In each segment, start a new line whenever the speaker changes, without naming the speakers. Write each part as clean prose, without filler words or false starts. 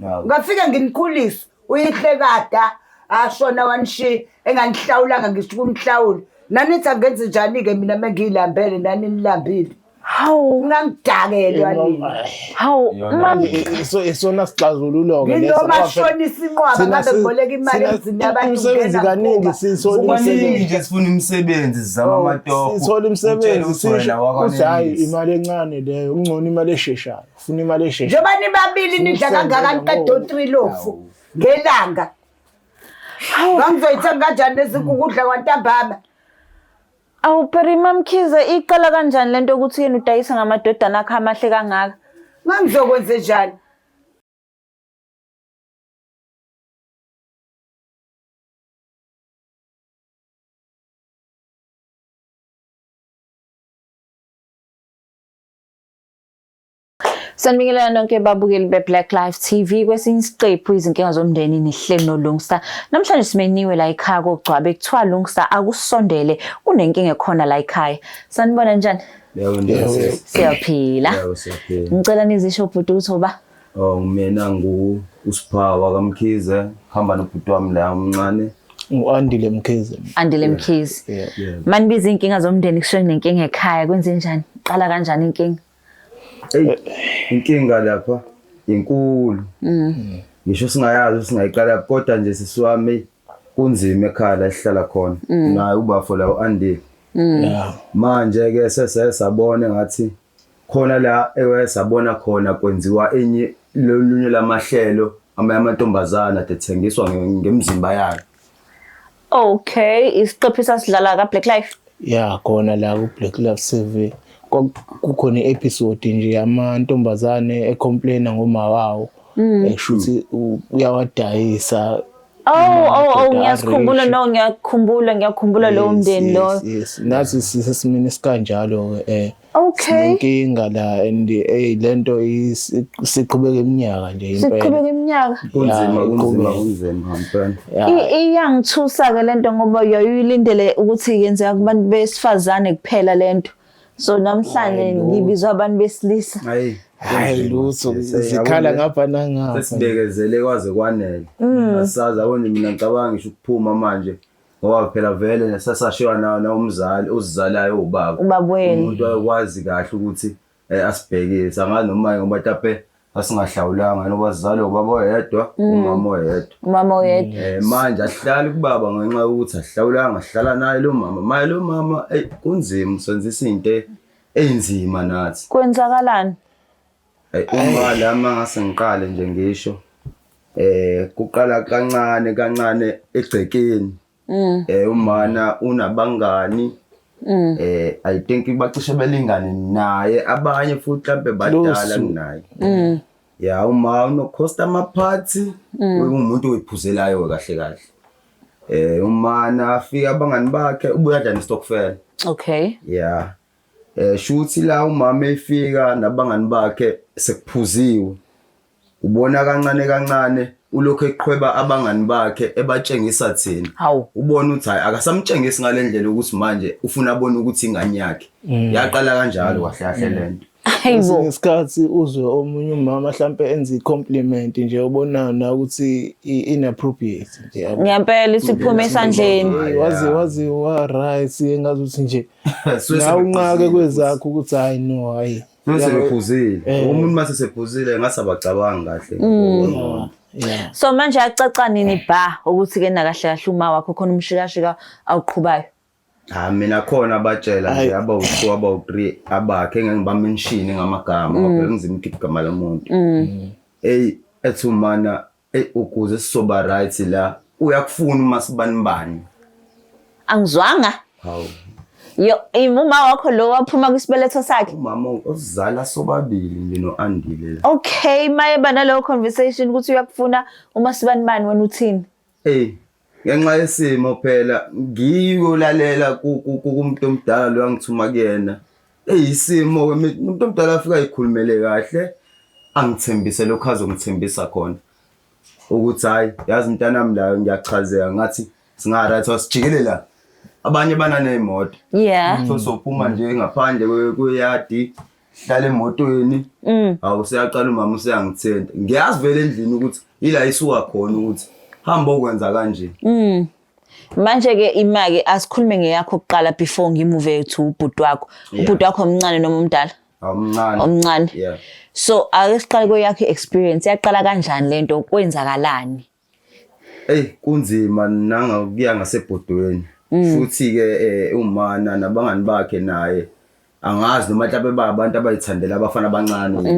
ngafika nginikhulisa uyihlekada ashona wanishi enganihlawulanga ngisho kumhlawuli nanithi angenze njani-ke mina mengiyilambele nani nilambile
Hawu
ungangidakelwa nini
hawu
isona sixazululo-ke
noma shonisa inqwaba ngabe ngiboleka imali emzini yabantu
umsebenzi kaningi siyithola
nje sifuna imisebenzi zama amatoho
sithola imisebenzi sisho hayi imali encane leyo ungcono imali esheshayo ufuna imali esheshayo
njengoba nibabili nidla kangaka niqeda u-3 lofu ngelanga ngangizoyithenga kanjani nezinkukudla kwantambama
Awu Perima Mkhize iqala kanjani lento ukuthi yena udayisa ngamadodana akhe amahle kangaka?
ngangizokwenze njani
Sanibingelela nonke babukeli beBlack Life TV kwesinye isiqephu izinkinga zomndeni nihleli noLungstar. Namhlanje simeniwe la ekhaya kokugcwabe kuthiwa Lungstar akusondele kunenkinga ekhona la ekhaya. Sanibona njani? Siyaphila. Ngicela nizisho ubhuti ukuthi oba.
Mina uSiphawa kaMkhize hamba nobhuti wami la omncane.
U-Andile Mkhize.
Andile Mkhize. Manibiza inkinga zomndeni kusho nenkinga ekhaya kwenze njani? Qala kanjani inkinga?
Inkinga lapha inkulu. Ngisho singayazi singayiqala kodwa nje sisiwami kunzima ekhaya la sihlala khona. Naye ubafo la uAndile. Manje ke sesabona ngathi khona la ewesabona khona kwenziwa enye lolunye lamahlelo amantombazana athengiswa ngemzimba yakhe.
Okay, isiqephu sasidlala ka Black Life.
Yeah, khona la ku Black Life TV. Kukhona i-episode nje yamantombazane ecomplaina ngoma wawo eshuthi uyawadayisa. Ngiyakhumbula lowo mndeni lo.
Yes,
nathi sisesimini sikanjalo
Okay.
Inkinga la and lento siqhubeka iminyaka nje impela.
Siqhubeka iminyaka.
Kunzima mpela.
Iyangithusa ke lento ngoba uyayilindele ukuthi yenzeka kubantu besifazane kuphela lento. So namhlanje ngibizwa abantu besilisa.
Hayi
lutho zikhala ngapha nangapha.
Sesibekezele kwaze kwanele. Asazi abone mina ngicabanga ngisho ukuphuma manje ngoba phela vele nesasashiwa na umzali uzizalayo ubaba.
Ubaba wena.
Umuntu akwazi kahle ukuthi asibhekise angazi noma ngoba tape asingahlawulanga noba sizalwe ubaba oyedwa umama oyedwa.
Umama oyedwa.
Manje ahlali kubaba ngenxa yokuthi ahlawulanga ahlala naye lo mama. Maye lo mama kunzima usenzisa into enzima nathi.
Kwenzakalani?
Uma lama ngase ngiqale nje ngisho kuqala kancane egcekeni. Umana unabangani I think bacishe belingane naye abanye futhi mhlawumbe badala kunaye. Ya uma unocustomer party umuntu oyiphuzelayo kahle umana afika abangani bakhe ubuya kanjani stockfell.
Okay.
Yeah. Shuthi la umama efika nabangani bakhe sekuphuziwe. Ubona kancane ulokho eqhweba abangani bakhe ebatshengisa thina. Ubona ukuthi hayi akasamtshengisi ngalendlela ukuthi manje ufuna abone ukuthi ingane yakhe. Yaqala kanjalo kahle lento.
Hayibo.
Ngesikhathi uzwe omunye umama mhlawumbe enza i-compliment nje ubona na ukuthi inappropriate nje.
Ngempela isiphume esandleni.
Wazi wa right engazuthi nje. Na unqake kwezakho ukuthi hayi no hayi.
Sesephuzile. Umuntu mase sephuzile ngasabacabanga kahle.
So manje yacaca nini ba ukuthi ke nakahle uma wakho khona umshikashika awuqhubayo.
Mina khona abatshela nje abawu2 abawu3 abakhe ngibamention ngamagama ngoba ngizima ukuthi igama lomuntu. Ethi umana ukuze sisoba right la uyakufuna uma sibanibani.
Angizwanga.
Hawu.
Yo imama wakho lo waphuma kwisibeletho sakhe.
Umama osizala sobabili nje noAndile.
Okay, maye bana lo conversation ukuthi uyakufuna uma sibanibani wena uthini?
Ngenxa yesimo phela ngiyolalela kumuntu omdala lo angithuma kuyena. Isimo umuntu omdala afika ekhulumele kahle angithembise lokho azongithembisa khona. Ukuthi hayi yazi mntanami la ngiyachazeka ngathi singarathi wasijikelela. Abanye bana nemoto.
Yeah.
So sophuma nje ngaphandle kweyadi hlala emotweni awuseyaqala umama useyangithenda ngiyazi vele endlini ukuthi ila isuka khona ukuthi hamba okwenza kanje
Manje ke imake asikhulume ngeyakho kuqala before ngimuve to ubhuti wakho. Ubhuti wakho omncane noma omdala?
Omncane.
Omncane.
Yeah.
So ake siqale kweyakho experience yaqala kanjani lento kwenzakalani?
Kunzima nanga kuya ngasebhodweni. Futhi ke umana nabangani bakhe naye angazi noma mhlawumbe babantu abayithandela abafana abancane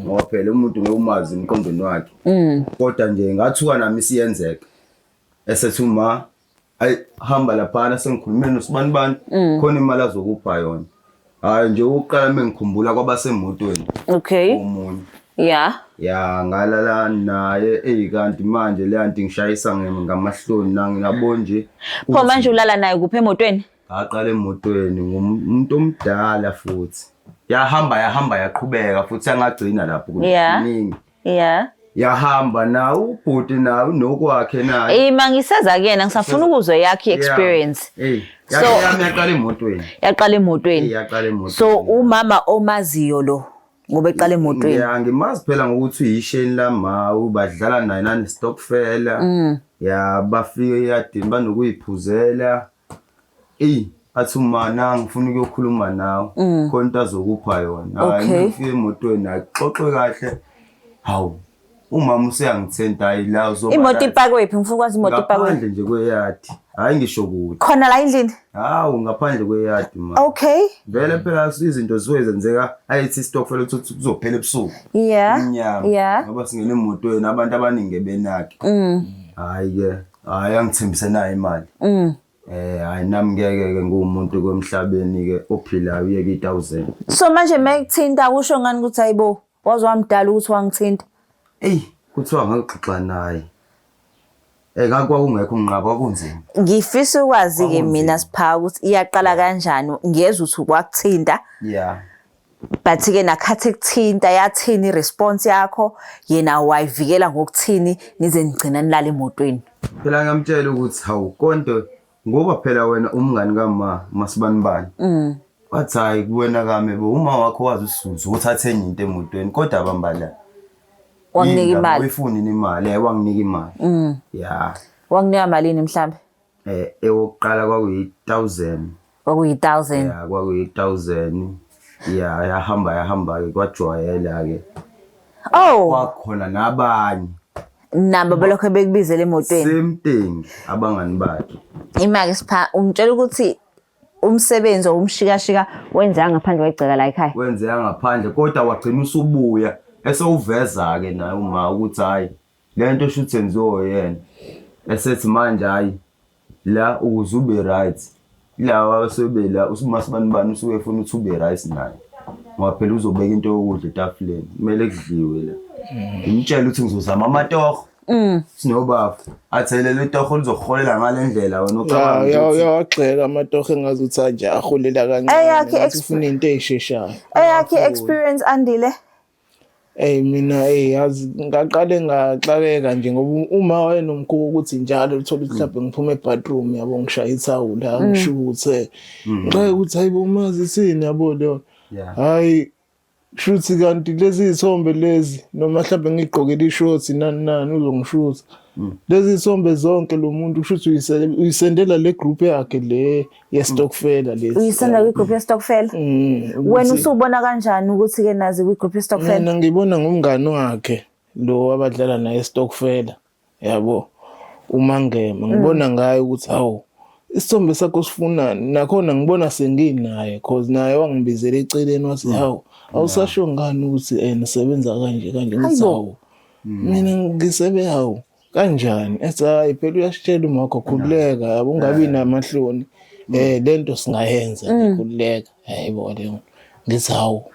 ngoba phela umuntu ngeumazi emqondweni wakhe. Kodwa nje ngathuka nami siyenzeka. Esethi uma hamba lapha sengikhulumile noSibanibani khona imali azokupha yona. Hayi nje uqala mengikhumbula kwabasemotweni.
Okay.
Umunye.
Yeah.
Ya ngalala naye kanti manje le anti ngishayisa ngamahloni ngingabona nje.
Pho manje ulala naye kuphi emotweni?
Aqala emotweni ngumuntu omdala futhi. Yahamba yaqhubeka futhi angagcina lapho kuningi.
Yeah.
Yahamba na ubhuti na unokwakhe naye.
Mangiseza kuyena ngisafuna ukuzwe yakhe experience.
So yaqala emotweni.
Yaqala emotweni.
Yaqala emotweni.
So umama omaziyo lo ngoba eqala emotweni.
Yeah ngimazi phela ngokuthi uyisheni lama badlala naye nani stokfela. Ya bafike yadini banokuyiphuzela. Athi umana ngifuna ukuyokhuluma nawe khona into azokupha yona. Hayi ngifike emotweni axoxe kahle. Hawu umama useyangithenda hayi la uzoba
imoto ipakwe phi ngifuna ukwazi imoto ipakwe
ngaphandle nje kweyadi hayi ngisho ukuthi
khona la endlini
hawu ngaphandle kweyadi mama
okay
vele phela izinto zizenzeka ayithi stokfela ukuthi kuzophela ebusuku
yeah
ngoba singene emotweni abantu abaningi benakhe hayi ke hayi angithembise nayo imali hayi nami ngeke ngumuntu kwemhlabeni ke ophilayo uyeke 1000
so manje mekuthinta kusho ngani ukuthi hayibo wazwamdala ukuthi wangithinta
kuthiwa ngixoxa naye ngakungekho nginqaba kunzima
ngifisa ukwazi ke mina Sipha ukuthi iyaqala kanjani ngiyeza ukuthi kwakuthinta but ke nakhathi kuthinta yathini iresponse yakho yena wayivikela ngokuthini nize nigcina nilala emotweni
phela ngamtshela ukuthi hawu konto ngoba phela wena umngani kaMasibanibani wathi hayi kuwena kami uma wakho wazi uSuzu uthathe enye into emotweni kodwa abambala
wanginika imali
uyifuna imali wanginika imali
wanginika malini mhlambe
eyokuqala kwakuyi1000
kwakuyi1000
kwakuyi1000 yahamba ke kwajwayela ke kwakhona nabanye
nabo belokho bekubizela emotweni
same thing abangani bakhe
imake Sipha umtshela ukuthi umsebenzi omshikashika wenza ngaphandle kwegceka la ekhaya
wenzeka ngaphandle kodwa wagcina usubuya esewuveza ke naye uma ukuthi hayi lento should enziwe yena esethi manje hayi la uzube right la wasebela uSibanibani usuke efuna ukuthi ube right naye ngoba phela uzobeka into yokudla etafuleni kumele kudliwe la ngimtshela ukuthi ngizozama amatoho sinobafu athelele itoho lizoholela ngalendlela wena ocabanga
yagxeka amatoho engazuthi nje aholela kancane ufuna into ezisheshayo
eyakhe experience andile
mina yazi ngaqale ngaxakeka nje ngoba uma wayenomkhubo ukuthi njalo uthola mhlawumbe ngiphuma ebathroom yabo ngishaya ithawula ngishuthe ngixake ukuthi hayibo umazi sini yabo leyo hayi shuthi kanti lezi izithombe lezi noma mhlawumbe ngigqokela ishorts nani uzongishutha lezi izithombe zonke lo muntu kushuthi uyisendela le group yakhe le yeStokfela lezi
uyisenda kwi group yeStokfela wena usubona kanjani ukuthi ke nazi kwi group yeStokfela
mina ngibona ngumngani wakhe lo abadlala naye eStokfela yabo uMangema ngibona ngaye ukuthi hawo isithombe sakho sifunani nakhona ngibona senginaye because naye wangibizela eceleni wathi hawo awusasho ngani ukuthi nisebenza kanje ngithi hawo mina ngisebe hawo kanjani ethi hayi phela uyasitshela umakho khululeka yabo ungabi namahloni lento singayenza khululeka hayibo leyo ngithi hawo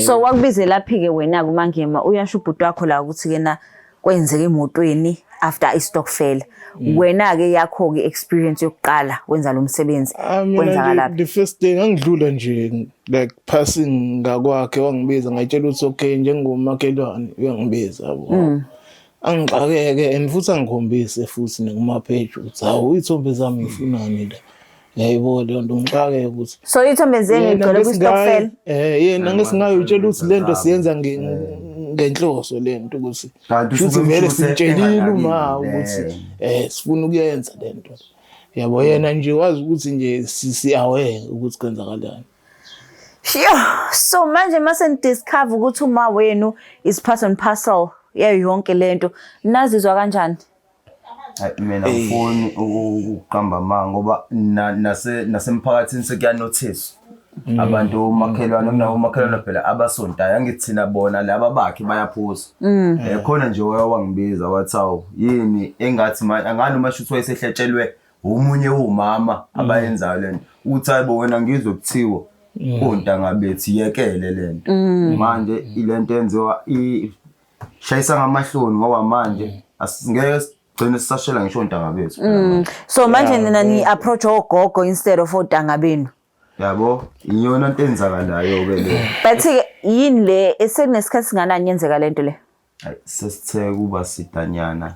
so wakubize laphi ke wena kuMangema uyasho ubhuti wakho la ukuthi ke na kwenzeke emotweni after iStokfela wena ke yakho ke experience yokuqala wenza lo msebenzi kwenzakala laphi
the first day ngangidlula nje like passing ngakwakhe wangibiza ngayitshela ukuthi okay njengomakhelwane uyangibiza yabo angixakeke and futhi angikhombise futhi nguma page ukuthi hawu izithombe zami ngifunani la Yayibona leyo nto ngixake ukuthi
So ithombezeni igcwele kwisitokfela.
yena ngesingayo utshela ukuthi lento siyenza ngenhloso lento ukuthi futhi vele sitshelile uma ukuthi sifuna ukuyenza lento. Yabo yena nje wazi ukuthi nje si-aware ukuthi kwenzakalani.
So manje mase ndiscover ukuthi uma wenu is part and parcel yayo yonke lento nazizwa kanjani?
Mina ngifuni ukuqamba amanga ngoba nasemphakathini sekuyanotice abantu umakhelwane kunawo umakhelwane phela abasontayo angithina bona laba bakhe bayaphuza khona nje wayangibiza wathi awu yini engathi angani uma shuthi wayesehletshelwe umunye umama abayenzayo lento uthi hayibo wena ngizokuthiwa ontanga bethi yekele lento manje ilento yenziwa ishayisa ngamahloni ngoba manje asingeke gcina sisashela ngisho ontanga bethu.
So manje nina ni approach ogogo instead of ontanga benu.
Yabo iyona into enzakalayo ke le.
But yini le esekunesikhathi singanani yenzeka lento le?
Hayi sesithe kuba sidanyana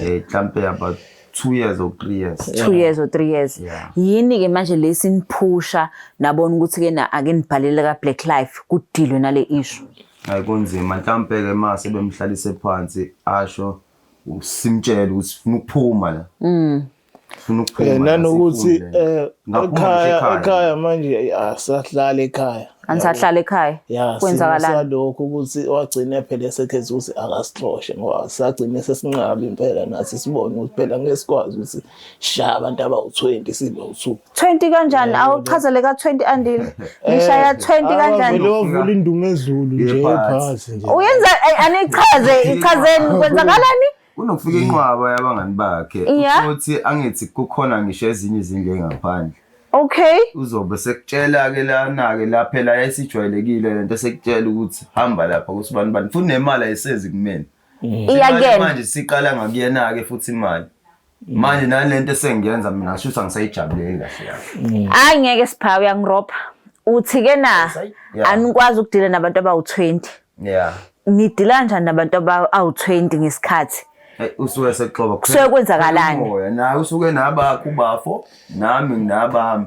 mhlambe about 2 years or 3 years.
2 years or 3 years. Yini ke manje lesiniphusha nabona ukuthi ke na ake nibhalele ka Black Life kudilwe nale issue.
Hayi kunzima mhlambe ke mase bemhlalise phansi asho usimtshela ukuthi ufuna ukuphuma la. Ufuna ukuphuma.
Nanokuthi ekhaya manje asahlala ekhaya.
Anisahlala ekhaya.
Kwenzakalani lokho ukuthi wagcina phela esekhetha ukuthi akasihloshe ngoba sagcina sesinqaba impela nathi sibone ukuthi phela ngeke sikwazi ukuthi shaya abantu abawu20 sibe u2.
20 kanjani? Awuchazele ka 20 andile. Ngishaya 20 kanjani?
Vele wavula indungu ezulu nje ephasi nje.
Uyenza anichaze ichazeni kwenzakalani?
Kunokufika inqwaba yabangani bakhe ukuthi angithi kukhona ngisho ezinye izindlu engaphandle.
Okay.
Uzobe sekutshela ke lana ke la phela yesijwayelekile lento sekutshela ukuthi hamba lapha kusibani bani futhi nemali ayisezi kumina.
Iyakena
manje siqala ngakuyena ke futhi imali. Manje nalento esengiyenza mina ngisho angisayijabuleli kahle kahle.
Hayi ngeke siphawe uyangiropha. Uthi ke na anikwazi ukudila nabantu abawu20.
Yeah.
Nidila kanjani nabantu abawu20 ngesikhathi?
Usuke sekuxoba
kusuke kwenzakalani
moya naye usuke nabakho ubafo nami nginabami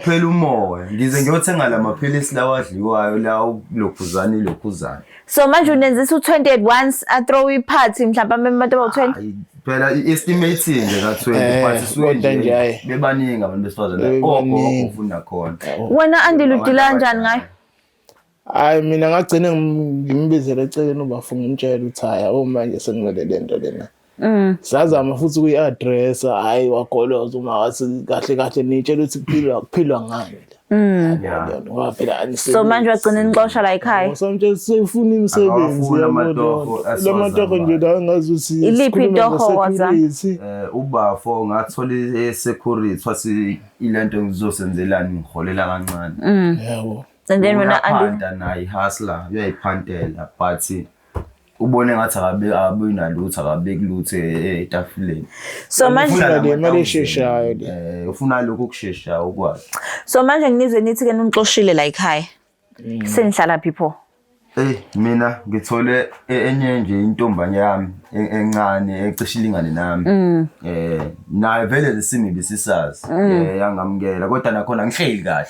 phela umoya ngize ngiyothenga lamaphilisi lawadliwayo la lokhuzana.
So manje unenzisa u20 at once a throw iphathi mhlawumbe abantu abawu20
phela estimating nje ka20 phathi suke nje bebaningi abantu besifazane ogogo ufuna khona.
Wena andile udila kanjani ngayo?
Hayi mina ngagcina ngimbizela eceleni ubafo ngimtshela ukuthi haya manje sengilele lento lena. Sazama futhi kuyi-address hayi wagoloza uma wathi kahle nitshela ukuthi kuphilwa ngani la. Ngoba phela anise.
So manje wagcina nixosha la ekhaya.
Sometimes sifuna imisebenzi lamatoho nje la ngazi ukuthi
iliphi itoho waza
ubafo ngathola esecurity wathi ilento ngizosenzelani ngiholela kancane.
Yabo.
And then when
nayi hustler uyayiphantela but ubone ngathi akabe nalutho akabeki lutho etafuleni.
So manje
le mali esheshayo le
ufuna lokho ukushesha ukwazi.
So manje nginizwe nithi ke nixoshile la ekhaya. Senihlala people.
Mina ngithole enye nje intombanye yami encane ecishilingane nami. Naye vele lesimibi sisazi yangamkela kodwa nakhona ngihleli kahle.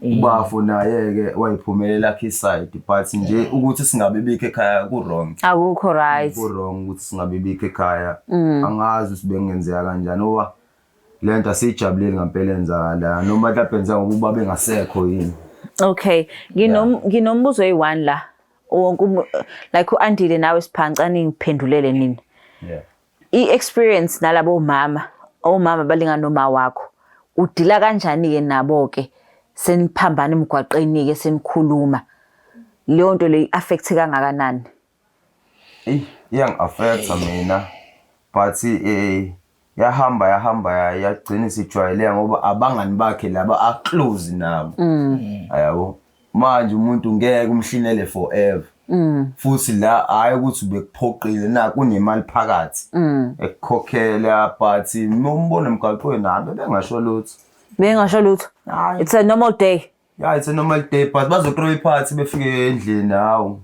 Ubafo naye ke wayiphumelela khe side but nje ukuthi singabibike ekhaya ku wrong.
Akukho right.
Ku wrong ukuthi singabibike ekhaya. Angazi sibengenzeka kanjani oba lento asijabuleli ngempela enzakala noma mhlawumbe enza ngokuba bengasekho yini.
Okay, nginombuzo oyi1 la. Wonke like uandile nawe siphancane ngiphendulele nini. I-experience nalabo omama balingana noma wakho. Udila kanjani ke nabo ke? Seniphambana emgwaqeni ke senikhuluma leyo nto le affect kangakanani?
Yang affect mina but yahamba yagcina sijwayele ngoba abangani bakhe laba a close nabo. Ayabo manje umuntu ngeke umhlinele forever. Futhi la hayi ukuthi ubekuphoqile na kunemali phakathi ekukhokhela but umbona emgwaqweni nabe bengasho lutho.
Bengasho lutho. It's a normal day.
Yeah, it's a normal day but bazothrow iphathi befike endlini hawo.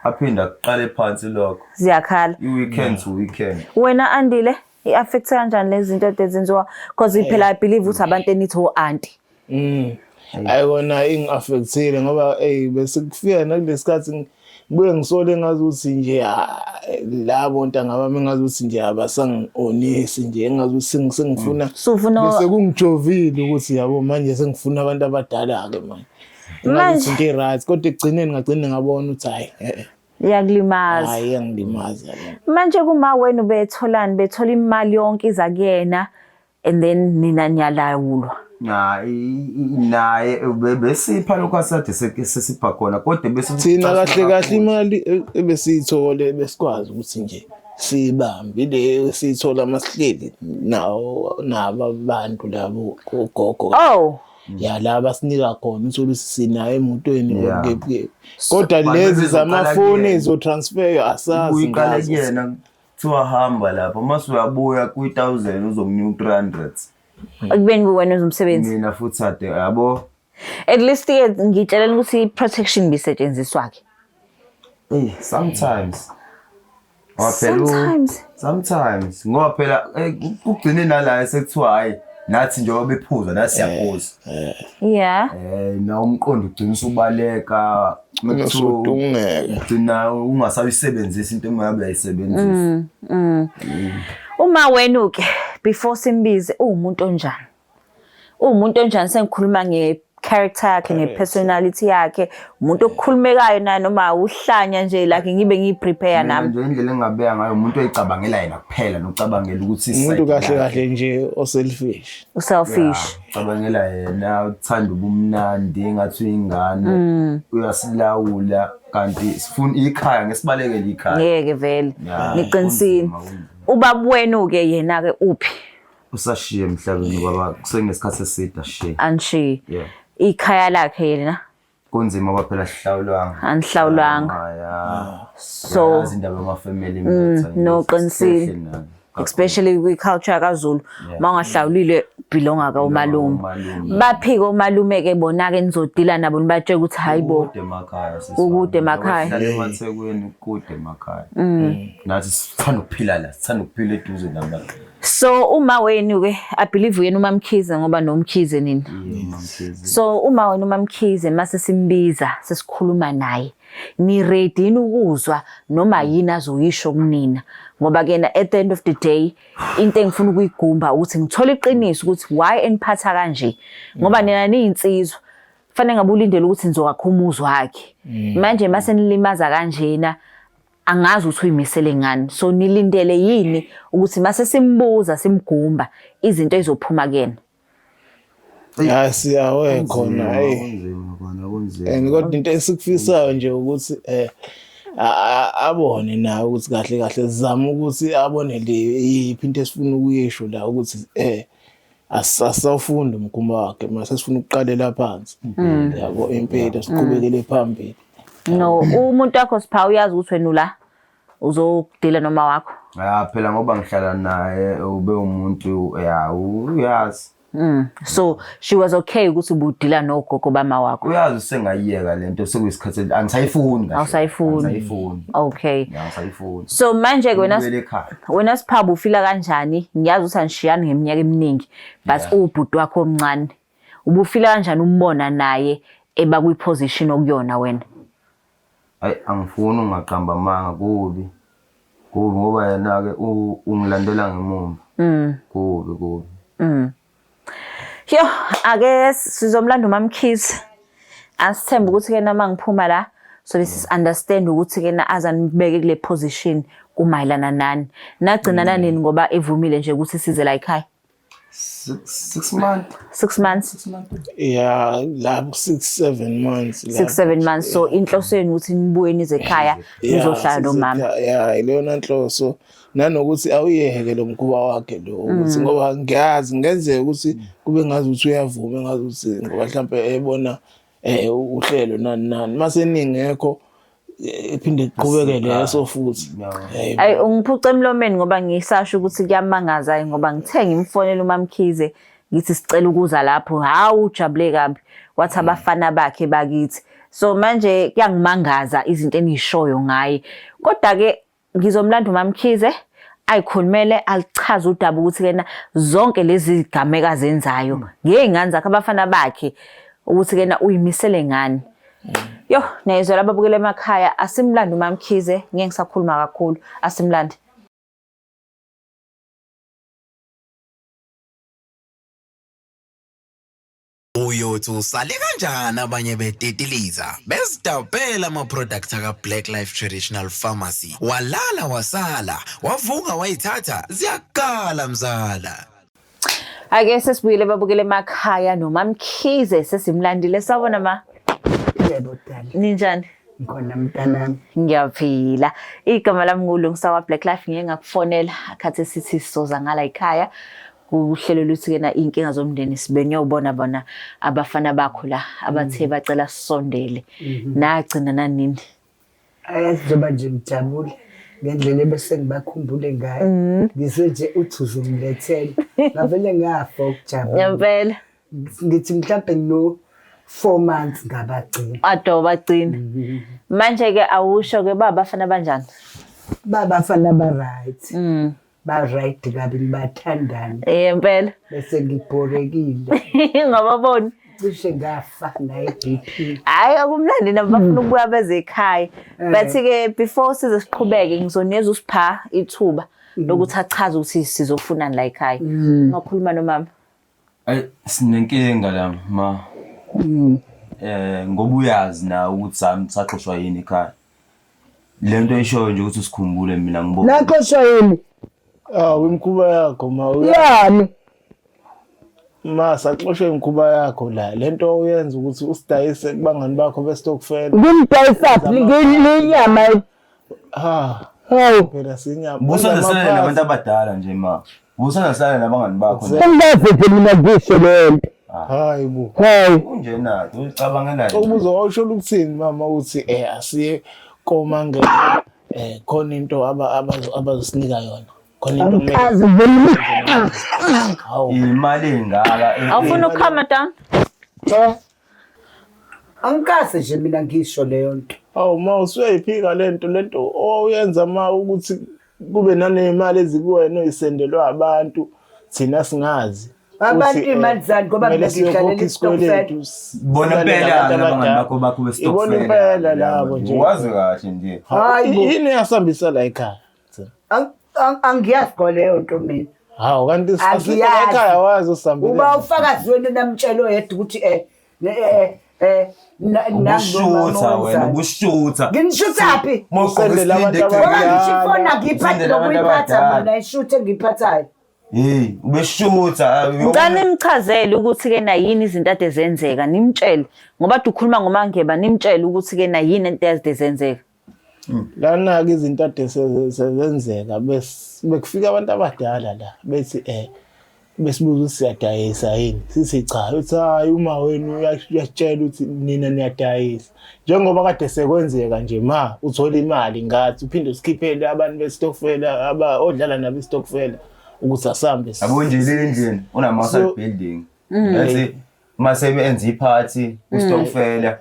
Aphinda kuqale phansi lokho.
Ziyakhala.
I-weekend to weekend.
Wena andile I-affect kanjani lezi zinto ezenziwa because phela I believe ukuthi abantu enithi o-auntie.
Ayikona ingi-affect-ile ngoba bese kufika nakulesikhathi ngibuye ngisole ngazuthi nje labo ntanga bami ngazuthi nje abasangi-onisi nje engazuthi sengifuna bese kungijovile ukuthi yabo manje sengifuna abantu abadala-ke manje. Ngazuthi into e-right kodwa ekugcineni ngagcine ngabona ukuthi hayi
iyakulimaza.
hayi iyangilimaza.
Manje kuma wena bethola imali yonke iza kuyena and then nina niyalawulwa.
naye besipha lokho asade sesipha khona kodwa bese
Thina kahle imali ebesiyithole besikwazi ukuthi nje siyibambe ile siyithola masihleli nabo abantu labo gogo.
Oh.
Ya laba sinika khona uthola sinayo emotweni konke. Kodwa lezi zamafoni ezotransfer asazi
uyiqala kuyena kuthiwa hamba lapha mase uyabuya ku-1000 uzomnika 300.
Akubeni wena uzumsebenzi.
Mina futhi ade yabo.
At least ngitshelela ukuthi protection bisetshenziswa ke.
Sometimes. Sometimes ngoba phela kugcine nala sekuthiwa hayi nathi njengoba bephuza nasiyaphuza.
Yeah.
Na umqondo ugcina usubaleka ugcina ungasayisebenzisa into engabe uyayisebenzisa.
Uma wena ke before simbize umuntu onjani? Umuntu onjani sengikhuluma nge-character yakhe nge-personality yakhe, umuntu okukhulumekayo naye noma uhlanya nje like ngibe ngiprepare nami.
Nje indlela engabeka ngayo umuntu oyicabangela yena kuphela nocabangela ukuthi
umuntu kahle nje oselfish.
Uselfish.
Cabangela yena uthanda ubumnandi ngathi uyingane uyasilawula kanti sifuna ikhaya ngesibalekele ikhaya.
Ngeke vele niqinisini. Ubaba wenu ke yena ke uphi?
Usashiye emhlabeni baba kusenesikhathi eside ashiye.
Anshi. Ikhaya lakhe yena.
Kunzima ngoba phela sihlawulwanga.
Anihlawulanga. So
izindaba ama-family
no qinisini. Especially kwi-culture kaZulu mangahlawulile belonga ka umalume. Baphika omalume ke bona ke nizodila nabo nibatshela ukuthi hayibo ukude emakhaya.
EmaThekwini kude emakhaya. Nathi sithanda ukuphila la, sithanda ukuphila eduze nabantu.
So uma wenu ke I believe uyena uMamkhize ngoba noMkhize nini. So uma wena uMamkhize mase simbiza sesikhuluma naye ni ready ukuzwa noma yini azoyisho kunina ngoba kena at the end of the day into engifuna ukuyigumba ukuthi ngithola iqiniso ukuthi why eniphatha kanje ngoba nina niyinsizwa kufanele ngabe ulindele ukuthi nizokakha umuzwa wakhe manje mase nilimaza kanjena angazi ukuthi uyimisele ngani so nilindele yini ukuthi mase simbuza simgumba izinto ezizophuma kuyena.
Ya siyawe khona and kodwa into esikufisayo nje ukuthi abone nawe ukuthi kahle zama ukuthi abone le yiphi into esifuna ukuyisho la ukuthi asasafunda umkhumba wakhe mase sifuna ukuqalela phansi yabo impilo siqhubekele phambili.
No umuntu wakho sipha uyazi ukuthi wena la uzodila noma wakho.
Phela ngoba ngihlala naye ube umuntu uyazi.
So she was okay ukuthi ubudila nogogo bama wakho.
Uyazi sengayiyeka lento sekuyisikhathi angisayifuni kahle.
Awusayifuni. Okay.
Angisayifuni.
So manje wena Sipha ufila kanjani? Ngiyazi ukuthi anishiyani ngeminyaka eminingi but ubhuti wakho omncane. Ubufila kanjani umbona naye eba kwi position okuyona wena?
Angifuni ungaqamba amanga kubi ngoba yena ke ungilandela ngemuva. Kubi.
Yo, ake sizomlanda uMamkhize. Asithemba ukuthi ke nama ngiphuma la so this understand ukuthi ke na azanibeke kule position kumayilana nani. Nagcina nani ngoba evumile nje ukuthi size la ekhaya.
6 months.
6 months.
Yeah, lapho 6-7 months.
6-7 months. So inhloso yenu ukuthi nibuye nize ekhaya nizohlala nomama.
Yeah, ilona nhloso. Nanokuthi awuyeke lo mkhuba wakhe lo ukuthi ngoba ngiyazi ngenzeka ukuthi kube ngazi ukuthi uyavuma ngazi ukuthi ngoba mhlambe ebona uhlelo nani mase ningekho iphinde iqhubekele leso futhi.
Ay ungiphuca emlomeni ngoba ngisasho ukuthi kuyamangaza ngoba ngithe ngimfonela uMamkhize ngithi sicela ukuza lapho hawu ujabule kabi wathi abafana bakhe bakithi. So manje kuyangimangaza izinto enishoyo ngaye kodwa ke ngizomlanda uMamkhize ayikhulumele alichaze udaba ukuthi kena zonke lezi zigameka azenzayo ngey'ngane zakhe abafana bakhe ukuthi kena uyimisele ngani. Yo, nayizwela ababukela emakhaya asimlandi uMamkhize, ngeke ngisakhuluma kakhulu, asimlandi.
Uyothi usale kanjani abanye betetiliza bezidabela ama-products aka-Black Life Traditional Pharmacy, walala wasala wavuka wayithatha ziyakala mzala.
Ake sesibuyele babukele emakhaya noMamkhize sesimlandile sawubona ma.
Yebo Dani.
Ninjani?
Ngikhona mntanami.
Ngiyaphila. Igama lami nguLungisa wa Black Life, ngeke ngakufonela akhathi sithi sizoza ngala ekhaya. Uhlelo luthi kena inkinga zomndeni sibe ngiyobona bona abafana bakho la abathe bacela sisondele. Nagcina nanini?
Ayazizoba nje ngijabule ngendlela ebese ngibakhumbule ngayo. Ngise nje uthi uzomlethela. Ngavele ngafa ukujabula.
Ngempela.
Ngithi mhlawumbe ngino 4 months ngabagcina.
Bagcina. Manje ke awusho ke babafana banjani?
Babafana ba right. Ba right kabi bathandana.
Ngempela.
Bese ngibhorekile.
Ngababoni.
Cishe ngafa naye BP.
Hayi akumnandi nabafuna ukubuya beze ekhaya. Bathi ke before size siqhubeke ngizoneza usipha ithuba lokuthi achaze ukuthi sizofunani la ekhaya. Ngakhuluma nomama.
Ay sinenkinga la ma. Ngoba uyazi na ukuthi sami saxoshwa yini ekhaya. Lento eshoyo nje ukuthi usikhumbule mina ngibona.
Naxoshwa yini?
Imkhuba yakho ma
Yani.
Ma saxoshwe imkhuba yakho la. Lento uyenza ukuthi usidayise kubangani bakho bestokfela.
Ngimdayisa nginyama. Hey.
Phela sinyama.
Busana nabantu abadala nje ma. Busana nabangani bakho.
Ngingaziphi mina ngisho lento.
Hayi bo.
Hey.
Kunjena ucabangela nje.
Ukuze awusho ukuthini mama uthi asiye komangela khona into abazosinika yona. Khona into
Ngikazi
imali engaka.
Awufuna ukukhama down?
angikaze nje mina ngisho leyo nto.
Ma usuyayiphika lento oyenza ma ukuthi kube nanemali ezikuwena oyisendelwa abantu thina singazi.
Abantu imali zani ngoba mina ngidlalela isitokfela.
Bona phela abangani bakho bestokfela.
Ibona impela labo nje.
Wazi kahle nje.
Hayi
yini yasambisa la ekhaya?
angiyazi leyo nto mina.
Hawu kanti sasifika ekhaya wazi usambile.
Uba ufakazi wena namtshelo yedwa ukuthi
Ubushutha wena ubushutha.
Nginishuthapi?
Usendela abantu
Ngoba
abadala.
ngishifona ngiphathe lokuyiphatha mina ishuthe ngiphathayo.
Hey, ubeshutha.
Ngicela nimchazele ukuthi ke na yini izinto ade zenzeka, nimtshele ngoba ukhuluma ngomangeba, nimtshele ukuthi ke na yini into ezenzeka.
Lana ke izinto ade sezenzeka bekufika abantu abadala la bethi besibuza ukuthi siyadayisa yini, sithi cha, uthi hayi uma wena uyatshela ukuthi nina niyadayisa njengoba kade sekwenzeka nje ma uthola imali ngathi uphinde usikhiphele abantu bestokfela odlala nabo istokfela ukuthi asambe.
Yabo nje lendlela unama building yathi mase benza iphathi istokfela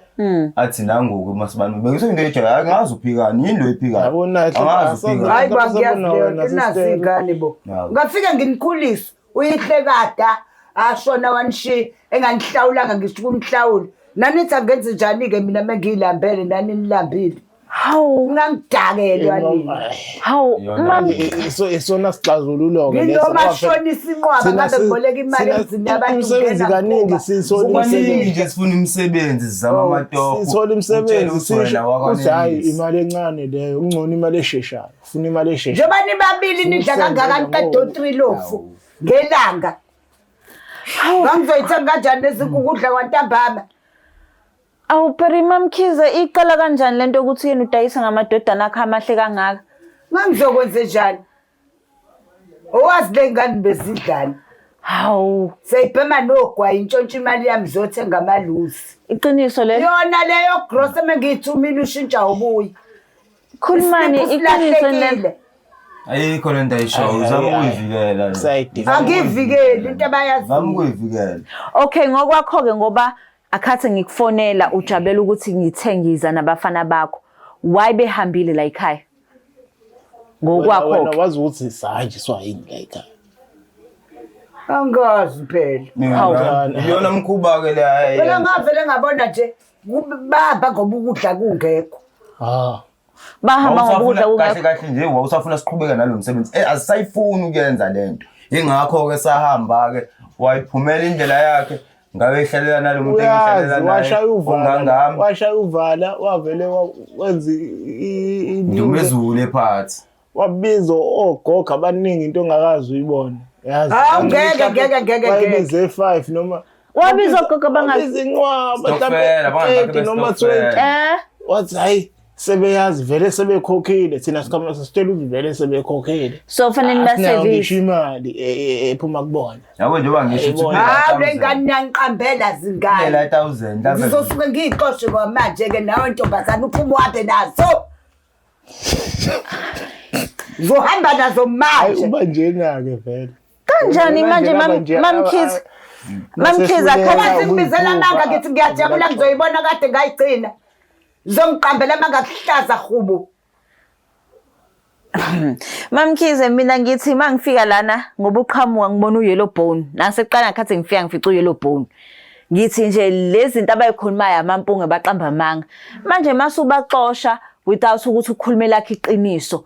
athi nangoku masibani bekuse into ejaya angazi uphikani yini lo ephikayo.
Yabona
Hayi bangiyazi nasingane bo. Ngafika nginikhulisa uyihlekada ashona wanishi enganihlawulanga ngisho kumhlawuli. Nanithi angenze njani ke mina mengilambele nani nilambile.
Hawu
Ungangidakelwa nini?
hawu mama
isona sixazululo ke
leso. Noma shona isinqwaba ngabe ngiboleka imali emzini yabantu
umsebenzi kaningi sisona
nje sifuna imisebenzi zama amatoko.
sithola imisebenzi sithi hayi imali encane leyo ungcono imali esheshayo ufuna imali esheshayo.
Njengoba nibabili nidla kangaka niqeda 3 lofu ngelanga. Bangizoyithenga kanjani nezikukudla kwantambama?
awu phela Mamkhize iqala kanjani lento ukuthi yena udayisa ngamadodana akhe amahle kangaka?
Ngangizokwenze njani? Owazi lengane bezidlana.
Hawu
Seyibhema nogwayi intshontsha imali yami zothenga amalusi.
iqiniso le
Yona leyo gross emengiyithumile ushintsha ubuyi.
khulumani iqiniso le
Ayikho lento ayisho uzama ukuyivikela.
Angivikeli into abayazi.
Zama ukuyivikela.
Okay ngokwakho ke ngoba akhathi ngikufonela ujabulela ukuthi ngithengiza nabafana bakho why behambile la ekhaya? ngokwakho.
Wena wazi ukuthi sahanjiswa yini la ekhaya?
Angazi phela.
Iyona mkhuba ke la.
Phela ngavele ngabona nje baba ngoba ukudla kungekho.
Bahamba ngokudla
kahle kahle nje usafuna siqhubeke nalomsebenzi. Asisayifuni ukuyenza lento. Ingakho ke sahamba ke wayiphumela indlela yakhe. Ngabe ehlalela nalomuntu engihlalela naye.
Washaya uvala wavele wenza
indumezulu ephathi.
Wabiza ogogo abaningi into ongakazi uyibona. Yazi.
Ngeke.
Wabize 5 noma
wabiza ogogo bangazi
izinqwaba mhlawumbe noma 20. Wathi hayi sebeyazi vele sebekhokhile thina sikhamba sisitela ukuthi vele sebekhokhile.
So fanele baservice
imali ephuma kubona.
Yabo njengoba ngisho ukuthi
le ngane yangiqambela zingane.
la 1000
Ngizosuke ngiyixoxe kwamanje ke nawe ntombazana uphuma wabe nazo. Zohamba nazo manje.
Uba njena ke vele.
kanjani manje mamkhizi mamkhizi
akhathi ngibizela amanga ngithi ngiyajabula ngizoyibona kade ngayigcina. Zongiqambela amanga kuhlaza hubu.
Mamkhize mina ngithi mangifika lana ngoba uqhamuka ngibona uyellow bone naseqala ngakhathi ngifika ngifica uyellow bone ngithi nje lezi zinto abayikhulumayo amampunge baqamba amanga manje masubaxosha without ukuthi ukhulume lakhe iqiniso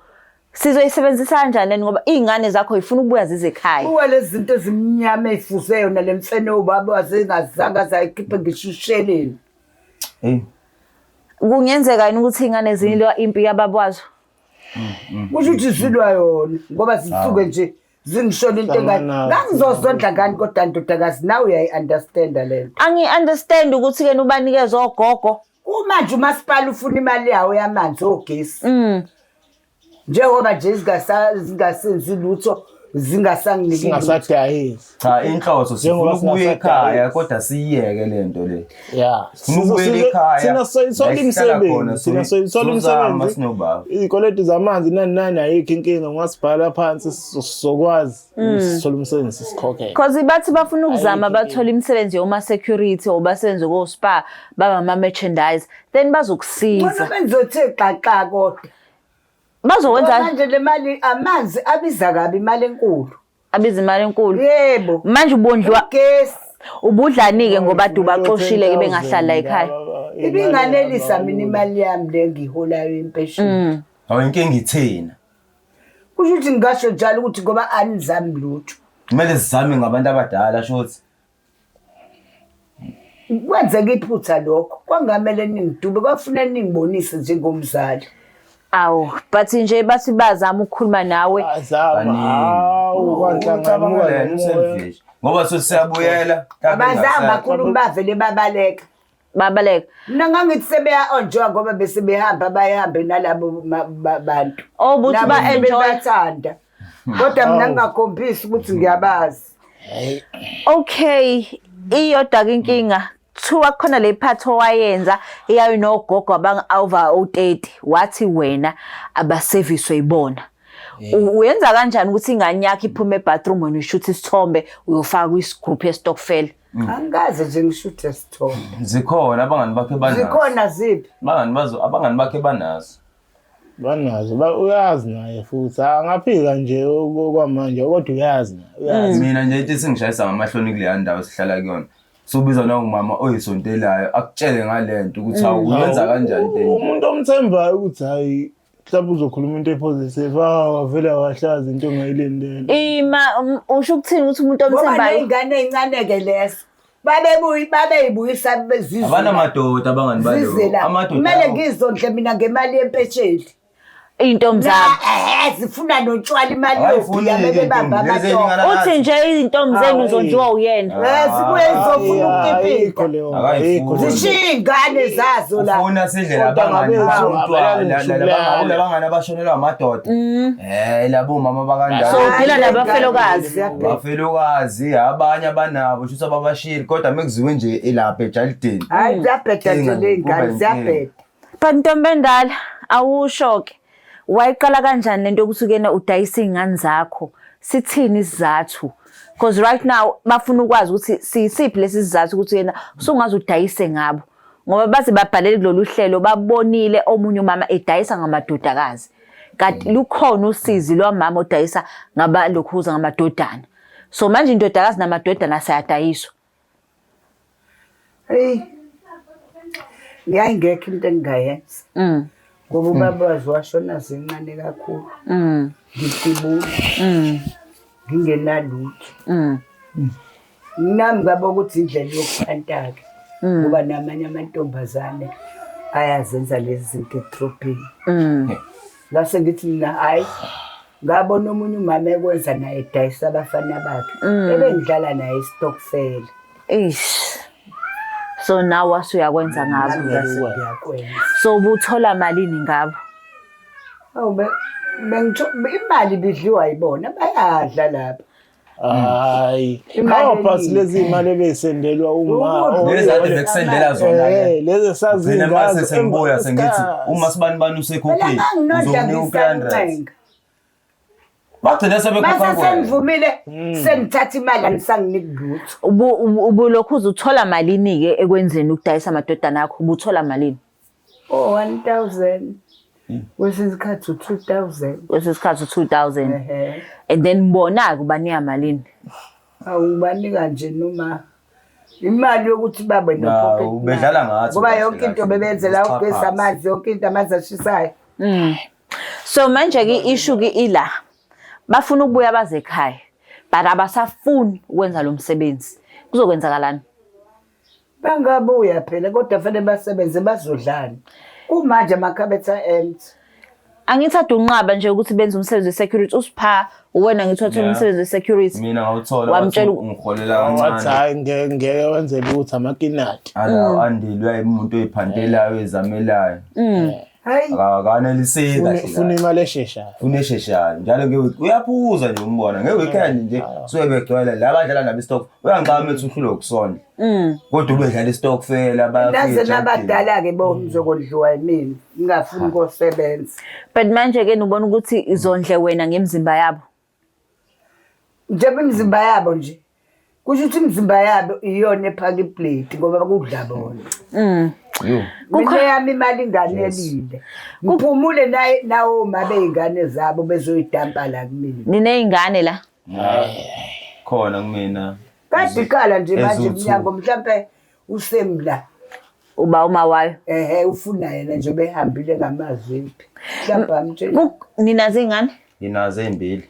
sizoyisebenzisa kanjani ngoba izingane zakho zifuna ukubuya zize ekhaya
uwa lezi zinto ezimnyama ezifuze yona lemfene ubaba wazengazanga zayikhiphe ngishusheleni
kungenzeka yini ukuthi izingane zinilwa impi yababwazo
kusho ukuthi zilwa yona ngoba zisuke nje zingishona into engani ngangizozondla ngani kodwa ndodakazi nawe uyayi-understand lento
angi-understand ukuthi ke ubanikeze ogogo
manje umasipala ufuna imali yawo yamanzi ogesi njengoba nje zingasenzi lutho zingasanginiki
singasadayisi
cha inhloso sifuna ukubuya ekhaya kodwa siyiyeke lento le sibuye ekhaya
sina soyithola imisebenzi sina soyithola imisebenzi izikweletu zamanzi nani ayikho inkinga ngasibhala phansi sizokwazi sithola umsebenzi sikhokhele
because bathi bafuna ukuzama bathola imisebenzi yoma security obasebenze ko spa baba ama merchandise then bazokusiza
bona benzothe xaxa kodwa
bazokwenza
manje le mali amanzi abiza kabi imali enkulu
abiza imali enkulu
yebo
manje ubondlwa
gesi
ubudlani ke ngoba dubaxoshile ke bengahlala ekhaya
ibinganelisa mina imali yami le ngiholayo impesheni
awuyinkinga ithina
kusho ukuthi ngisho njalo ukuthi ngoba anizami lutho
kumele sizame ngabantu abadala shothi
kwenzeka iphutha lokho kwangamele ningidube kwafuneka ningibonise njengomzali
awu but nje bathi bazama ukukhuluma nawe
ngoba sesiyabuyela
abazama bakhuluma bavele babaleka mina ngangithi sebeya-enjoy ngoba bese behamba bayahambe nalabo bantu
buthi ba-enjoy
bathanda kodwa mina ngingakhombisi ukuthi ngiyabazi
okay iyodwa-ke inkinga kuthiwa khona le phatho wayenza iyayo nogogo abanga-over 30 wathi wena abaserviswe yibona uyenza kanjani ukuthi ingane yakho iphume ebathroom wena uyishutha isithombe uyofaka kwisigroup yestokfela
angikaze nje ngishuthe isithombe
zikhona abangani bakhe banazo
zikhona ziphi
abangani bakhe banazo
uyazi naye futhi angaphika nje kwamanje kodwa uyazi naye
mina nje ithi singishayisa ngamahloni kuleya ndawo sihlala kuyona sobiza nangumama oyisontelayo akutshele ngalento ukuthi awuyenza kanjani le
umuntu omthembayo ukuthi hayi mhlawumbe uzokhuluma into epositive wavela wahlaza into ongayilindele
usho ukuthini ukuthi umuntu omthembayo
ingane encane-ke leso babeyibuyisa bezizwe
abanamadoda abangani balo
kumele ngizondle mina ngemali yempesheli
iy'ntombi zabo
zifuna notshwala imali yobuya bebebamba amadoda
uthi nje iy'ntombi zenu zondliwa uyena
zibuye zizofuna ukukipita zishiye iy'ngane zazo la
ufuna sidle labangani abashonelwa amadoda labo omama bakanjani
so uphila nabafelokazi
bafelokazi abanye abanabo shuthi ababashili kodwa mekuziwe nje elapha ejalideni
hayi ziyabheda nje ley'ngane ziyabheda
but ntombi endala awusho-ke wayiqala kanjani lento yokuthi kena udayisa iy'ngane zakho sithini isizathu because right now bafuna ukwazi ukuthi sisiphi lesi sizathu ukuthi yena usungaze udayise ngabo ngoba baze babhalele kulolu hlelo babonile omunye umama edayisa ngamadodakazi kanti lukhona usizi lwamama odayisa lokhuza ngamadodana. So manje indodakazi namadodana sayadayiswa.
Hey. Ngiyayingekho into engingayenza. Ngoba ubaba wazi washona zincane kakhulu. Ngitibula. Ngingenalutho. Nami ngaba ukuthi indlela yokuphanta-ke. Ngoba namanye amantombazane ayazenza lezi zinto edrobheni. Ngase ngithi mina hayi ngabona omunye umama ekwenza naye edayisa abafana bakhe. Ebengidlala naye istokfela.
Eish. So now wasuyakwenza ngabo
ngiyakwenza.
So ubuthola malini ngabo?
Awu imali bidliwa yibona bayadla lapha.
Hayi. Phasi lezi imali ebesendelwa uma.
Lezi ade bekusendela zona ke.
Lezi sazi
ngina mase sembuya sengithi uma sibani usekhokhile uzomnika 300. Bagcina sebekhokha
mase sengivumile sengithatha imali angisanginiki lutho.
Ubulokhu uthola malini ke ekwenzeni ukudayisa amadodana akho ubuthola malini?
Oh 1000 kwesikhathi 2000
kwesikhathi 2000 and then bona kubanika malini?
Awubanika nje noma imali yokuthi babe
no ubedlala ngathi
ngoba yonke into bebenzela ugesi amanzi yonke into amanzi ashisayo.
So manje ke issue ke ila bafuna ukubuya baze ekhaya but abasafuni ukwenza lo msebenzi kuzokwenzakalani?
Bangabuya phela kodwa fanele basebenze bazodlana kumanje amakhabetha empty.
Angithatha unqaba nje ukuthi benze umsebenzi we-security usipha uwena ngithatha umsebenzi we-security
mina ngawuthola wamtshela ungiholela kancane
hayi ngeke wenzele ukuthi amakinati
ala andilwe umuntu oyiphantelayo ezamelayo
hayi
akaneliseki kahle
ufuna imali esheshayo
unesheshayo njalo ngeke uyaphuza nje umbona ngeweekend nje soyebegcwele la badlala nabo stock uyangicama ethi uhlule ukusona kodwa ubedlala istock fela bayafika
naze nabadala ke bomzokondliwa yimini ngingafuni ukusebenza.
But manje ke ubona ukuthi izondle wena ngemizimba yabo
njengoba imizimba yabo nje kusho ukuthi imizimba yabo iyona ephaka iplate ngoba kudla bona. Mina yami imali inganelile. Ngiphumule nawo mabe izingane zabo bezoyidampa la kumina.
Nineyingane la?
Khona kumina.
Kade ikhala nje manje umnyango mhlambe usemla.
Uba uma wayo.
Ufuna yena nje behambile ngamaziphi. Mhlawumbe amtshela.
Ninazo ingane?
Nginazo ezimbili.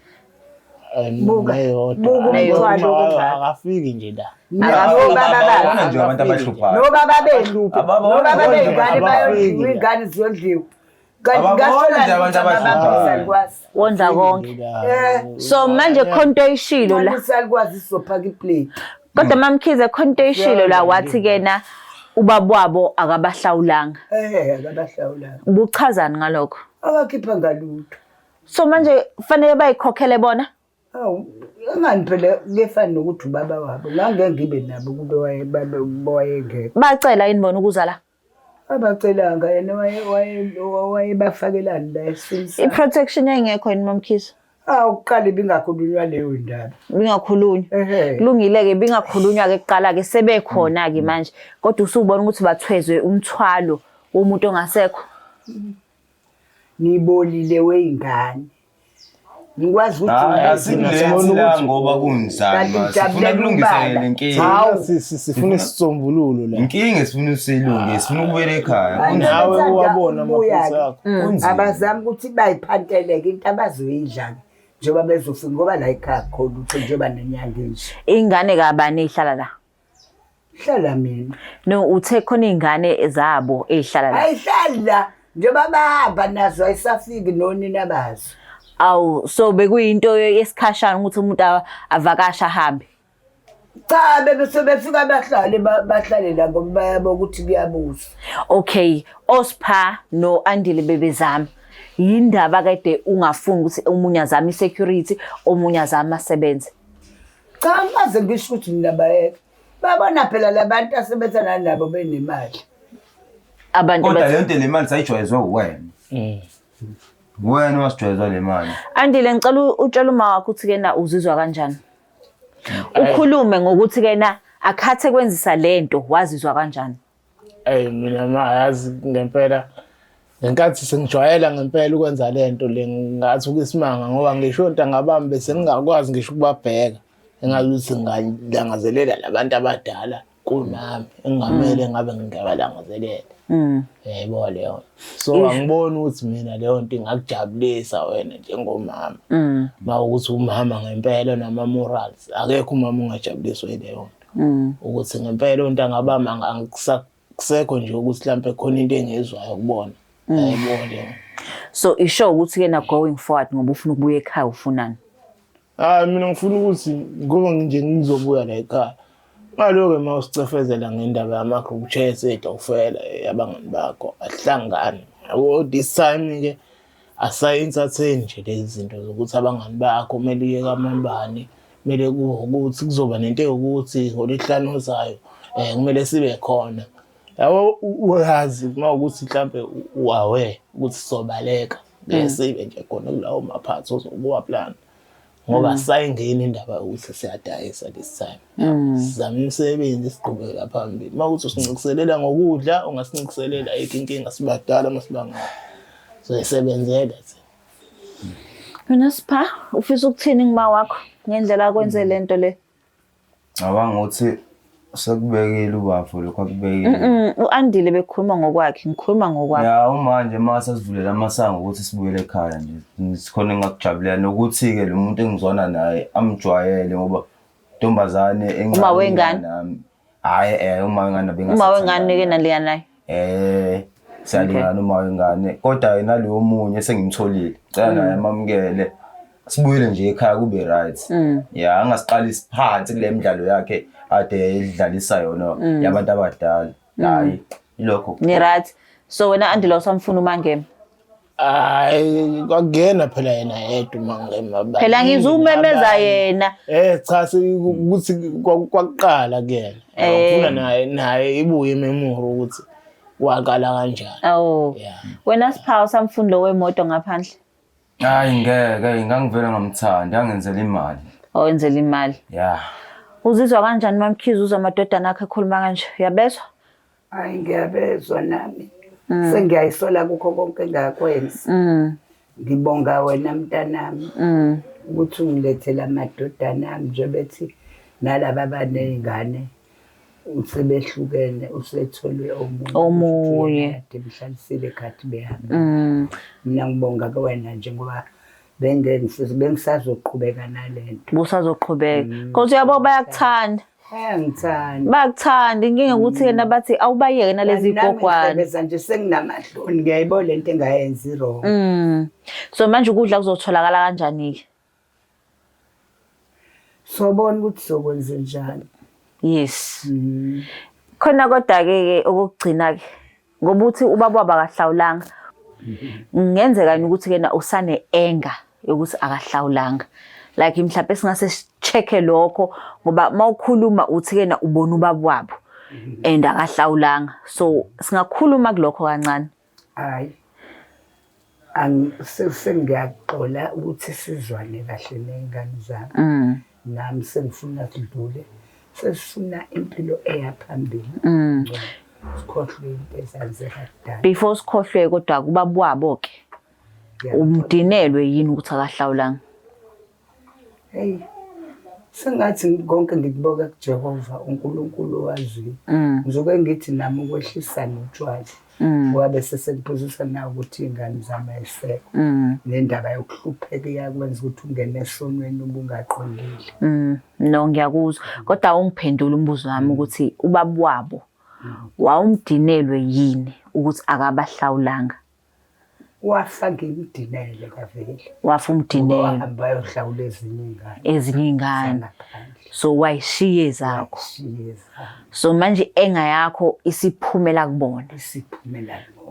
Buka umthwalo
akafiki nje la.
Baba
nje abantu abahluphayo.
No baba behlupha. No baba bengane bayodliwa ingane ziyodliwa. Kanti ngashola nje abantu abahluphayo.
Wonza konke. So manje khonto ishilo la.
Usalukwazi isophaka iplate.
Kodwa mamkhize khonto ishilo la wathi kena ubabwabo akabahlawulanga.
Akabahlawulanga.
Ubuchazani ngalokho?
Akakhipha ngalutho.
So manje kufanele bayikhokhele bona?
Ngani phela kefana nokuthi ubaba wabo ngangeke ngibe nabo kube wayengekho.
Bacela yini bona ukuza la?
Abacelanga yena wayebafakelani la esimsa.
I-protection yayingekho yini mamkhize?
Uqale bingakhulunywa leyo ndaba.
Bingakhulunywa. Kulungile ke bingakhulunywa ke kuqala ke sebekhona ke manje. Kodwa usubona ukuthi bathwezwe umthwalo womuntu ongasekho.
Nibolile weingane. Ngikwazi
ukuthi ngoba kunzima sifuna kulungisele lenkinga.
Hawu sifuna isisombululo la.
Inkinga sifuna usilunge sifuna ukubuyela ekhaya.
Nawe uwabona amaphuzu akho.
Abazama ukuthi bayiphanteleke into abazoyidla njengoba bezofika ngoba la ekhaya khona ukuthi njengoba nenyanga nje.
Ingane kabani ehlala la?
Hlala mina.
No uthe khona ingane zabo ehlala la.
Ayihlala njengoba bahamba nazo ayisafiki nonina bazo.
Awu so bekuyinto yesikhashana ukuthi umuntu avakasha ahambe.
Cha bese befika bahlale la ngoba bayabo ukuthi kuyabuza.
Okay, Osipha no Andile bebezama. Yindaba kade ungafuni ukuthi umunye azame security omunye azame asebenze.
Cha maze ngisho ukuthi mina bayeke. Babona phela labantu asebenzana nabo benemali.
Abantu kodwa le nto le mali sayijwayezwe uwena. Wena wasijwayezwa le mali.
Andile ngicela utshela uma wakho ukuthi kena uzizwa kanjani. Ukhulume ngokuthi kena akhathe kwenzisa lento wazizwa kanjani.
Mina mayazi ngempela ngenkathi sengijwayela ngempela ukwenza lento le ngathi ukusimanga ngoba ngisho ntanga bami bese ngingakwazi ngisho ukubabheka engazuthi ngilangazelela labantu abadala kunami engamele ngabe ngiyabalangazelela yebo leyo so angiboni ukuthi mina leyo nto ingakujabulisa wena njengomama mawukuthi umama ngempela nama morals akekho umama ungajabuliswa yileyo nto ukuthi ngempela untanga bami angisakusekho nje ukuthi mhlambe khona into engezwayo ukubona yebo leyo
so isho ukuthi ke na going forward ngoba ufuna ukubuya ekhaya ufunani
mina ngifuna ukuthi ngoba nje ngizobuya la ekhaya ngaloke mawusicefezela ngendaba yama-group chats etofela yabangani bakho ahlangane yabo this time ke asayi-entertain nje lezi zinto zokuthi abangani bakho kumele uye kamambani kumele ukuthi kuzoba nento yokuthi ngolesihlanu ozayo kumele sibe khona yabo uyazi uma ukuthi mhlambe uawe ukuthi sizobaleka bese ibe nje khona kulawo maphathi ozobuwa plan ngoba sayingena indaba ukuthi siyadayisa this time sizama imisebenzi siqhubeka phambili mawuthi usincikuselela ngokudla ungasincikuselela inkinga sibadala masibangani so isebenzela
mina Sipha ufisa ukuthini ngima wakho ngendlela akwenze lento le
Ngicabanga ukuthi sekubekile ubafo lokho akubekile
uAndile bekhuluma ngokwakhe ngikhuluma ngokwakho
ya manje mase sivulela amasango ukuthi sibuyele ekhaya nje sikhona engakujabulela nokuthi ke lo muntu engizwana naye amjwayele ngoba ntombazane engane
uma wengane
hayi uma wengane
uma wengane ke naleya naye
salingana uma wengane kodwa yena lo munye sengimtholile cela naye amamukele sibuyele nje ekhaya kube right ya angasiqalisi phansi kule midlalo yakhe ade idlalisa yona yabantu abadala hayi ilokho
ni right so wena Andile usamfuna uMangema
hayi kwakungena phela yena yedwa uMangema
phela ngizumemeza yena
cha ukuthi kwaqala kuyena ngifuna naye ibuye memory ukuthi waqala kanjani
wena Sipha usamfuni lo wemoto ngaphandle
hayi ngeke ngangivela ngamthanda angenzela imali
wenzela imali uzizwa kanjani mamkhizi uzwa amadodana akhe ekhuluma kanje uyabezwa
hayi ngiyabezwa nami sengiyayisola kukho konke engakwenza ngibonga wena mntanami ukuthi ungilethela amadodana ami nje bethi nalabo abanezingane usebehlukene usetholwe
omunye
mhlalisile khathi behamba mina ngibonga ke wena nje ngoba bengisazoqhubeka nalento
busazoqhubeka because uyabo bayakuthanda
ngithanda
bayakuthanda inkinga ukuthi yena bathi awubayeke nalezi igogwana
beza nje senginamahloni ngiyayibona lento engayenzi wrong
so manje ukudla kuzotholakala kanjani ke
sobona ukuthi sokwenza njani
yes khona kodwa ke okugcina ke ngoba uthi ubaba abakahlawulanga ngenzeka ukuthi kena usane enga ukuthi akahlawulanga like mhlawumbe singase sicheke lokho ngoba mawukhuluma uthi kena ubona ubaba wabo and akahlawulanga so singakhuluma kulokho kancane
hayi sengiyaxola ukuthi sizwane kahle nezingane zami nami sengifuna sidlule sesifuna impilo eyaphambili sikhohlwe into ezenzeka kudala
before sikhohlwe kodwa kubaba wabo ke umdinelwe yini ukuthi akahlawulanga
hey sengathi konke ngikuboka kuJehova uNkulunkulu owaziyo ngizoke ngithi nami ukwehlisa notshwala ngoba bese sengiphuzisa nawe ukuthi ingane zami ayiseko nendaba yokuhlupheka iyakwenza ukuthi ungene esonweni ubungaqondile
no ngiyakuzwa kodwa ungiphendula umbuzo wami ukuthi ubaba wabo wawumdinelwe yini ukuthi akabahlawulanga
wafa ngimdinele kavele
wafa umdinele
wahamba ayohlawula
ezinye ingane so wayishiye zakho so manje enga yakho isiphumela kubona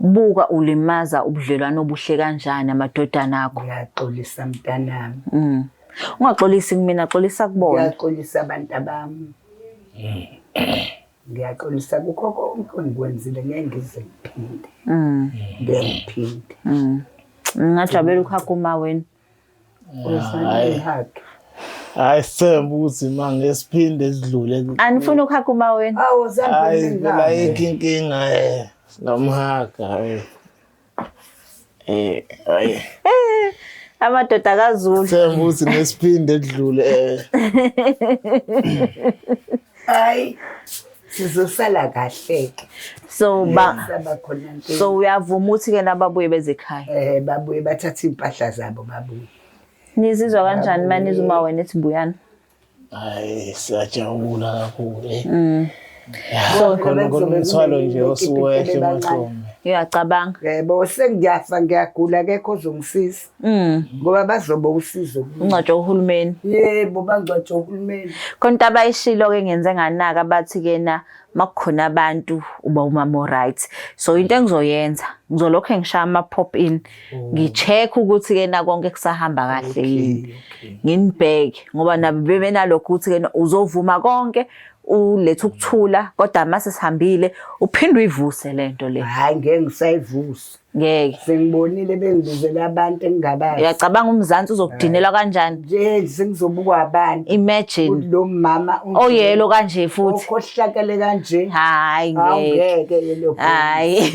buka ulimaza ubudlelwano obuhle kanjani amadodana akho
ngiyaxolisa mntanami
ungaxolisi kumina xolisa kubona
ngiyaxolisa abantu abami ngiyaxolisa kukho konke engikwenzile ngeke ngize ngiphinde ngiphinde
ngajabela ukhakha uma wena
hayi sembu ukuthi manje siphinde sidlule
anifuna ukhakha uma wena
awu zambe
hayi phela inkinga ngamhaka Hayi.
Amadoda kaZulu.
Sema ukuthi nesiphinde edlule
Hayi sizosala kahle ke.
So
Saba khona nje.
so uyavuma ukuthi ke nababuye bezekhaya.
Babuye bathatha impahla zabo babuye.
Nizizwa kanjani manje uma wena ethi Mbuyane?
hayi siyajabula kakhulu so khona umthwalo nje osuwehle emahlombe.
Uyacabanga?
Yebo sengiyafa ngiyagula akekho ozongisiza. Ngoba bazobe usizo.
Ungcwatshwa uhulumeni.
Yebo bangcwatshwa uhulumeni.
Khona abayishilo ke ngenze nganaka bathi ke na makukhona abantu uba umama right. So into engizoyenza ngizolokho ngishaya ama pop in ngicheck ukuthi ke na konke kusahamba kahle yini. Nginibheke ngoba nabo bebenalokho ukuthi ke uzovuma konke ulethe ukuthula kodwa mase sihambile uphinde uyivuse lento le.
Hayi ngeke ngisayivusa.
Ngeke.
Sengibonile bengibizela abantu engingabazi.
Uyacabanga umzansi uzokudinela kanjani?
Nje sengizobuka abantu.
Imagine.
Lo mama
oyelo kanje futhi.
Okhohlakele kanje.
Hayi
ngeke yelo.
Hayi.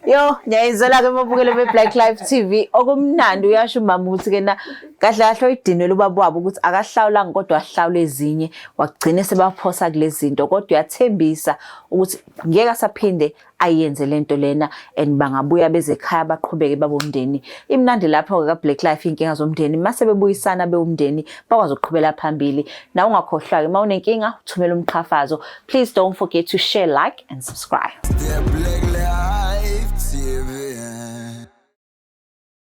Yo, ngiyayizela ke mabukele beBlack Life TV. Okumnandi uyasho umama ukuthi ke na kahle kahle oyidinela ubaba wabo ukuthi akahlawulanga kodwa ahlawule ezinye wagcina sebaphosa kulezi zinto kodwa uyathembisa ukuthi ngeke asaphinde ayenze lento lena and bangabuya bezekhaya baqhubeke babomndeni. Imnandi lapho ke Black Life inkinga zomndeni mase bebuyisana beumndeni bakwazi ukuqhubela phambili. Na ungakhohlwa ke mawunenkinga uthumela umqhafazo. Please don't forget to share, like and subscribe.